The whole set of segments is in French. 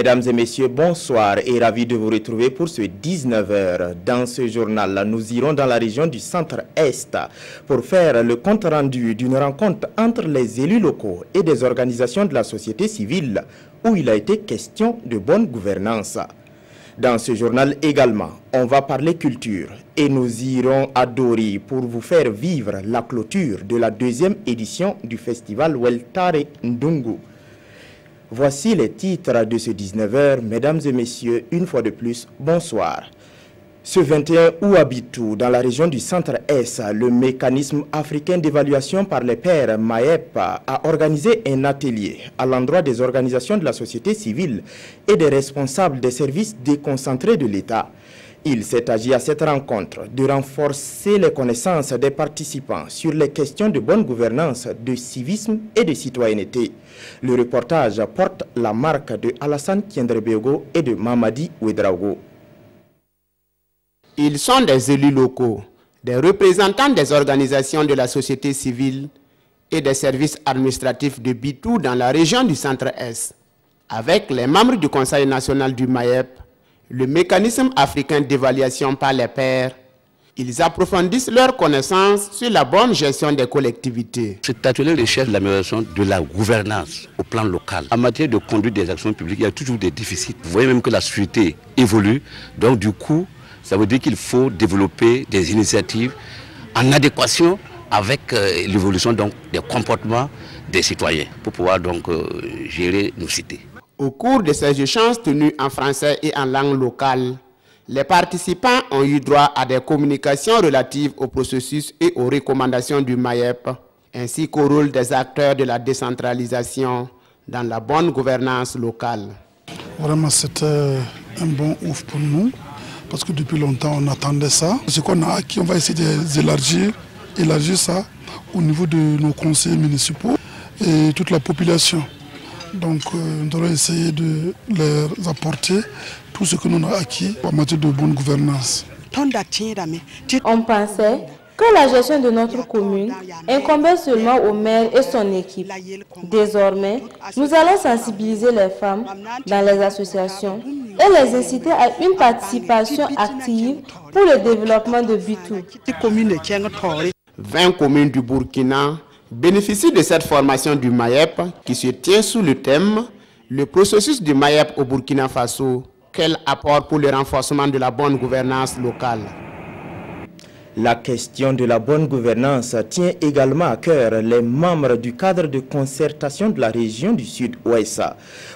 Mesdames et messieurs, bonsoir et ravi de vous retrouver pour ce 19h. Dans ce journal, nous irons dans la région du centre-est pour faire le compte rendu d'une rencontre entre les élus locaux et des organisations de la société civile où il a été question de bonne gouvernance. Dans ce journal également, on va parler culture et nous irons à Dori pour vous faire vivre la clôture de la deuxième édition du festival Weltare Ndungu. Voici les titres de ce 19h. Mesdames et messieurs, une fois de plus, bonsoir. Ce 21 août à Bitou, dans la région du centre-est, le mécanisme africain d'évaluation par les pairs MAEP a organisé un atelier à l'endroit des organisations de la société civile et des responsables des services déconcentrés de l'État. Il s'est agi à cette rencontre de renforcer les connaissances des participants sur les questions de bonne gouvernance, de civisme et de citoyenneté. Le reportage porte la marque de Alassane Kiendrebego et de Mamadi Ouedraogo. Ils sont des élus locaux, des représentants des organisations de la société civile et des services administratifs de Bitou dans la région du centre-est. Avec les membres du Conseil national du MAEP, le mécanisme africain d'évaluation par les pairs, ils approfondissent leurs connaissances sur la bonne gestion des collectivités. Cet atelier recherche l'amélioration de la gouvernance au plan local. En matière de conduite des actions publiques, il y a toujours des déficits. Vous voyez même que la société évolue, donc du coup, ça veut dire qu'il faut développer des initiatives en adéquation avec l'évolution des comportements des citoyens pour pouvoir donc gérer nos cités. Au cours de ces échanges tenus en français et en langue locale, les participants ont eu droit à des communications relatives au processus et aux recommandations du MAEP, ainsi qu'au rôle des acteurs de la décentralisation dans la bonne gouvernance locale. Vraiment, c'était un bon ouf pour nous, parce que depuis longtemps, on attendait ça. Ce qu'on a acquis, on va essayer d'élargir ça au niveau de nos conseillers municipaux et toute la population. Donc, nous allons essayer de leur apporter tout ce que nous avons acquis en matière de bonne gouvernance. On pensait que la gestion de notre commune incombait seulement au maire et son équipe. Désormais, nous allons sensibiliser les femmes dans les associations et les inciter à une participation active pour le développement de Bitou. 20 communes du Burkina bénéficient de cette formation du MAEP qui se tient sous le thème « Le processus du MAEP au Burkina Faso, quel apport pour le renforcement de la bonne gouvernance locale ?» La question de la bonne gouvernance tient également à cœur les membres du cadre de concertation de la région du Sud-Ouest.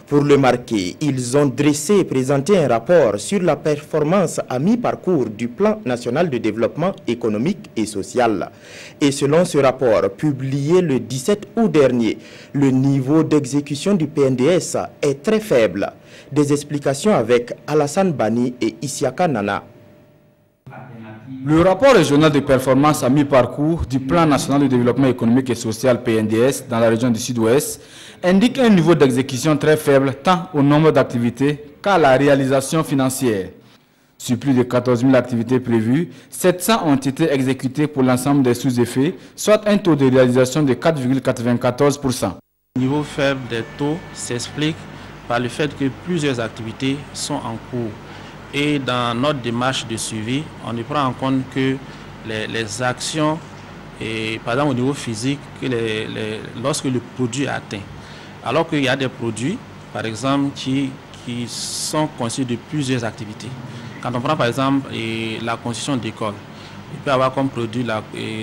Pour le marquer, ils ont dressé et présenté un rapport sur la performance à mi-parcours du plan national de développement économique et social. Et selon ce rapport, publié le 17 août dernier, le niveau d'exécution du PNDS est très faible. Des explications avec Alassane Bani et Isiaka Nana. Le rapport régional de performance à mi-parcours du plan national de développement économique et social PNDS dans la région du Sud-Ouest indique un niveau d'exécution très faible tant au nombre d'activités qu'à la réalisation financière. Sur plus de 14 000 activités prévues, 700 ont été exécutées pour l'ensemble des sous-effets, soit un taux de réalisation de 4,94%. Le niveau faible des taux s'explique par le fait que plusieurs activités sont en cours. Et dans notre démarche de suivi, on ne prend en compte que les actions, et, par exemple au niveau physique, lorsque le produit est atteint. Alors qu'il y a des produits, par exemple, qui sont conçus de plusieurs activités. Quand on prend par exemple la construction d'écoles, il peut y avoir comme produit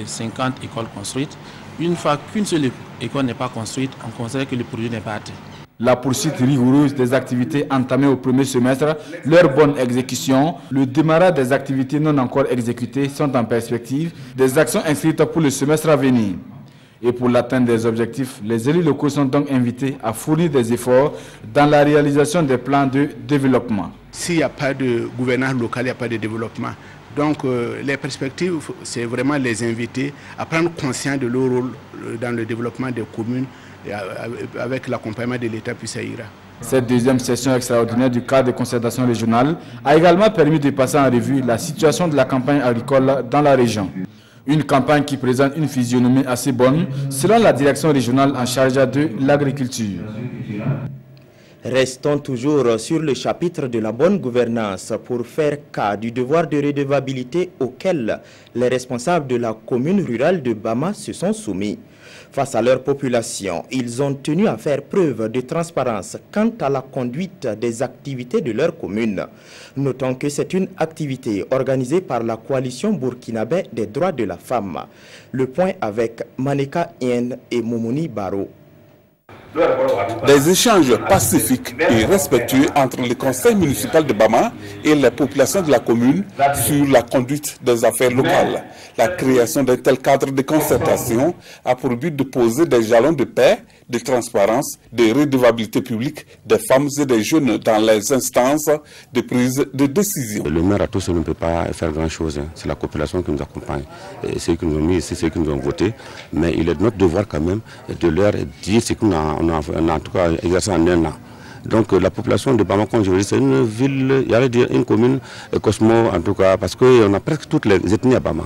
50 écoles construites. Une fois qu'une seule école n'est pas construite, on considère que le produit n'est pas atteint. La poursuite rigoureuse des activités entamées au premier semestre, leur bonne exécution, le démarrage des activités non encore exécutées sont en perspective, des actions inscrites pour le semestre à venir. Et pour l'atteinte des objectifs, les élus locaux sont donc invités à fournir des efforts dans la réalisation des plans de développement. S'il n'y a pas de gouvernance locale, il n'y a pas de développement. Donc les perspectives, c'est vraiment les inviter à prendre conscience de leur rôle dans le développement des communes, et avec l'accompagnement de l'État, puis ça ira. Cette deuxième session extraordinaire du cadre de concertation régionale a également permis de passer en revue la situation de la campagne agricole dans la région. Une campagne qui présente une physionomie assez bonne selon la direction régionale en charge de l'agriculture. Restons toujours sur le chapitre de la bonne gouvernance pour faire cas du devoir de redevabilité auquel les responsables de la commune rurale de Bama se sont soumis. Face à leur population, ils ont tenu à faire preuve de transparence quant à la conduite des activités de leur commune. Notons que c'est une activité organisée par la coalition burkinabé des droits de la femme. Le point avec Maneka Yen et Momoni Baro. Des échanges pacifiques et respectueux entre le conseil municipal de Bama et les populations de la commune sur la conduite des affaires locales. La création d'un tel cadre de concertation a pour but de poser des jalons de paix, de transparence, de redevabilité publique des femmes et des jeunes dans les instances de prise de décision. Le maire à tout seul ne peut pas faire grand-chose. C'est la population qui nous accompagne. Ceux qui nous ont mis ici, ceux qui nous ont voté. Mais il est de notre devoir quand même de leur dire ce qu'on a en tout cas exercé en un an. Donc la population de Bama, comme je vous dis, c'est une ville, il y a dire une commune cosmo en tout cas, parce qu'on a presque toutes les ethnies à Bama.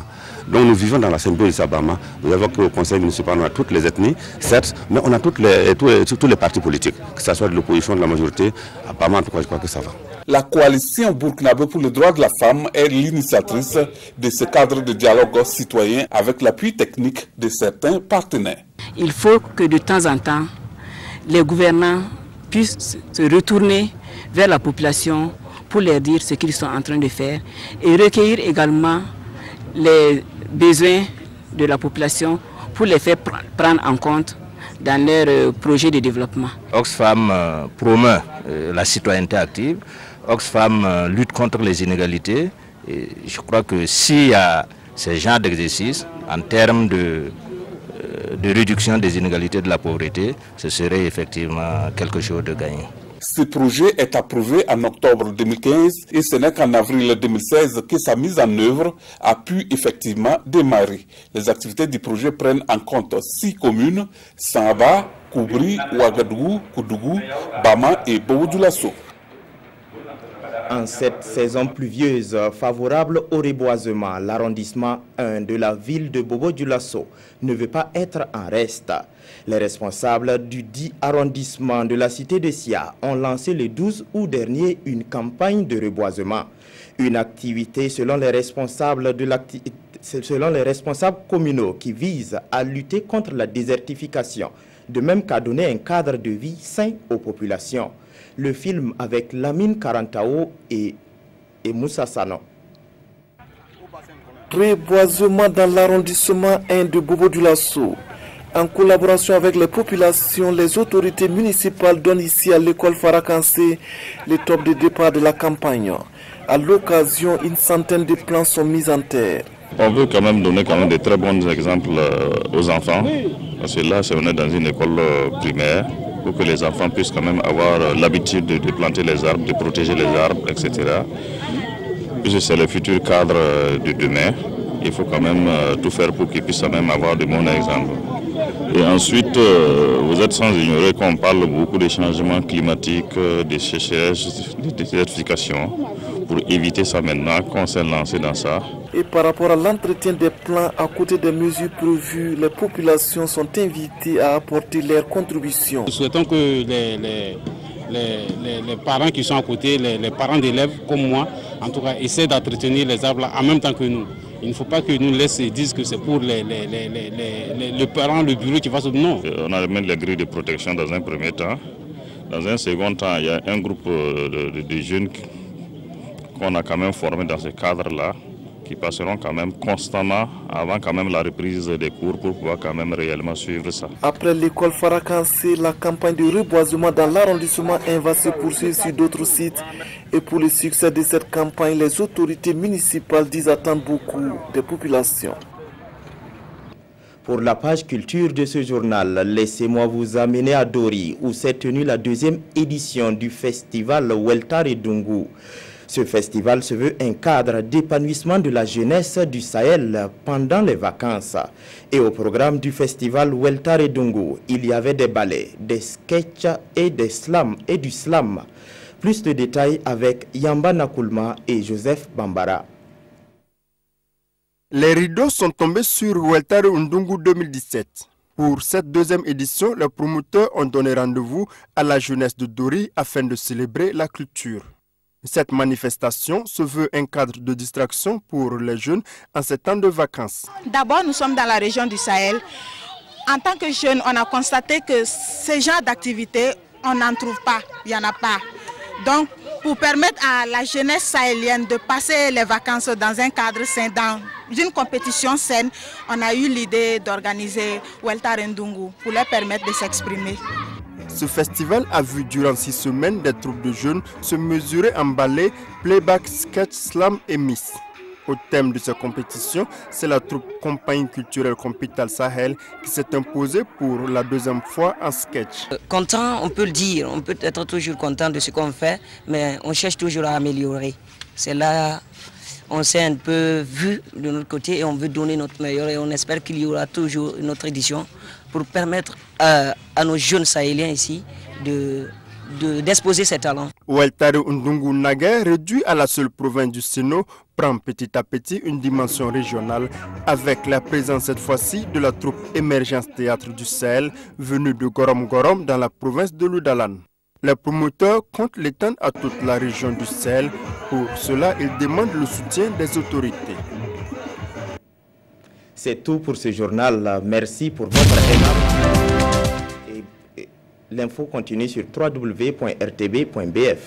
Donc nous vivons dans la symbiose à Bama. Vous avez qu'au conseil municipal, on a toutes les ethnies, certes, mais on a tous les partis politiques, que ce soit de l'opposition, de la majorité. À Bama, en tout cas, je crois que ça va. La coalition burkinabé pour le droit de la femme est l'initiatrice de ce cadre de dialogue citoyen avec l'appui technique de certains partenaires. Il faut que de temps en temps, les gouvernants puissent se retourner vers la population pour leur dire ce qu'ils sont en train de faire et recueillir également les besoins de la population pour les faire prendre en compte dans leurs projets de développement. Oxfam promeut la citoyenneté active, Oxfam lutte contre les inégalités et je crois que s'il y a ce genre d'exercice en termes de réduction des inégalités de la pauvreté, ce serait effectivement quelque chose de gagné. Ce projet est approuvé en octobre 2015 et ce n'est qu'en avril 2016 que sa mise en œuvre a pu effectivement démarrer. Les activités du projet prennent en compte 6 communes, Samba, Koubri, Ouagadougou, Koudougou, Bama et Bobo-Dioulasso. En cette saison pluvieuse favorable au reboisement, l'arrondissement 1 de la ville de Bobo-Dioulasso ne veut pas être en reste. Les responsables du dit arrondissement de la cité de Sia ont lancé le 12 août dernier une campagne de reboisement. Une activité selon les responsables communaux qui vise à lutter contre la désertification, de même qu'à donner un cadre de vie sain aux populations. Le film avec Lamine Karantao et Moussa Sano. Reboisement dans l'arrondissement 1 de Bobo-Dioulasso. En collaboration avec les populations, les autorités municipales donnent ici à l'école Farakansé les top de départ de la campagne. À l'occasion, une centaine de plants sont mis en terre. On veut quand même donner de très bons exemples aux enfants, parce que là, on est dans une école primaire, pour que les enfants puissent quand même avoir l'habitude de planter les arbres, de protéger les arbres, etc. Puisque c'est le futur cadre de demain, il faut quand même tout faire pour qu'ils puissent quand même avoir de bons exemples. Et ensuite, vous êtes sans ignorer qu'on parle beaucoup des changements climatiques, des sécheresses, des désertifications. Pour éviter ça maintenant, qu'on s'est lancé dans ça. Et par rapport à l'entretien des plants, à côté des mesures prévues, les populations sont invitées à apporter leur contribution. Nous souhaitons que les parents qui sont à côté, les parents d'élèves comme moi, en tout cas, essaient d'entretenir les arbres en même temps que nous. Il ne faut pas que nous laissions dire que c'est pour les parents, le bureau qui va se... Non. On a mis les grilles de protection dans un premier temps. Dans un second temps, il y a un groupe de jeunes qu'on a quand même formés dans ce cadre-là, qui passeront quand même constamment avant quand même la reprise des cours pour pouvoir quand même réellement suivre ça. Après l'école Farakansé, la campagne de reboisement dans l'arrondissement 1 va se poursuivre sur d'autres sites. Et pour le succès de cette campagne, les autorités municipales disent attendre beaucoup des populations. Pour la page culture de ce journal, laissez-moi vous amener à Dori, où s'est tenue la 2e édition du festival Weltare Dungu. Ce festival se veut un cadre d'épanouissement de la jeunesse du Sahel pendant les vacances. Et au programme du festival Weltare Dungu, il y avait des ballets, des sketchs et du slam. Plus de détails avec Yamba Nakulma et Joseph Bambara. Les rideaux sont tombés sur Weltare Ndungu 2017. Pour cette deuxième édition, les promoteurs ont donné rendez-vous à la jeunesse de Dori afin de célébrer la culture. Cette manifestation se veut un cadre de distraction pour les jeunes en ces temps de vacances. D'abord, nous sommes dans la région du Sahel. En tant que jeunes, on a constaté que ces genres d'activités, on n'en trouve pas, il n'y en a pas. Donc, pour permettre à la jeunesse sahélienne de passer les vacances dans un cadre sain, dans une compétition saine, on a eu l'idée d'organiser Welta Rendungu pour leur permettre de s'exprimer. Ce festival a vu durant 6 semaines des troupes de jeunes se mesurer en ballet, playback, sketch, slam et miss. Au thème de cette compétition, c'est la troupe Compagnie culturelle Compital Sahel qui s'est imposée pour la deuxième fois en sketch. Content, on peut le dire, on peut être toujours content de ce qu'on fait, mais on cherche toujours à améliorer. C'est là, on s'est un peu vu de notre côté et on veut donner notre meilleur et on espère qu'il y aura toujours une autre édition pour permettre à nos jeunes sahéliens ici d'exposer ses talents. Weltare Ndungu Nagué, réduit à la seule province du Séno, prend petit à petit une dimension régionale avec la présence cette fois-ci de la troupe Émergence Théâtre du Sahel venue de Gorom Gorom dans la province de Ludalan. Les promoteurs comptent l'étendre à toute la région du Sahel. Pour cela, ils demandent le soutien des autorités. C'est tout pour ce journal. Merci pour votre aimable. L'info continue sur www.rtb.bf.